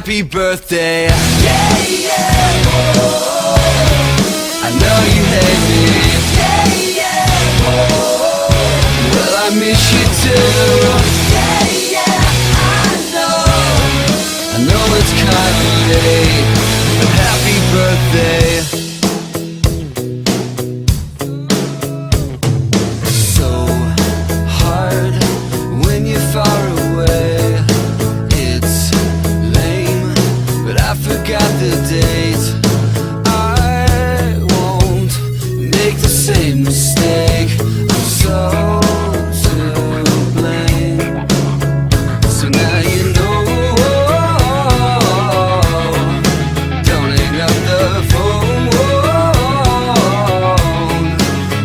happy birthday. Yeah, yeah, oh. I know you hate me. Yeah, yeah, oh. Well, I miss you too. Yeah, yeah, I know it's kind of late, but happy birthday. So hard when you're far away. It's lame, but I forgot the date. I won't make the same mistake. I'm so to blame. So now you know. Don't hang up the phone.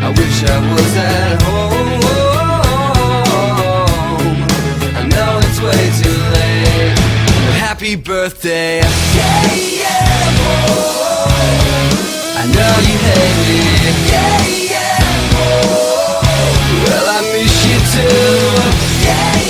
I wish I was at home. I know it's way too late, but happy birthday. Yeah, yeah, oh. I know you hate me. Yeah, yeah, oh. Well, I miss you too. Yeah,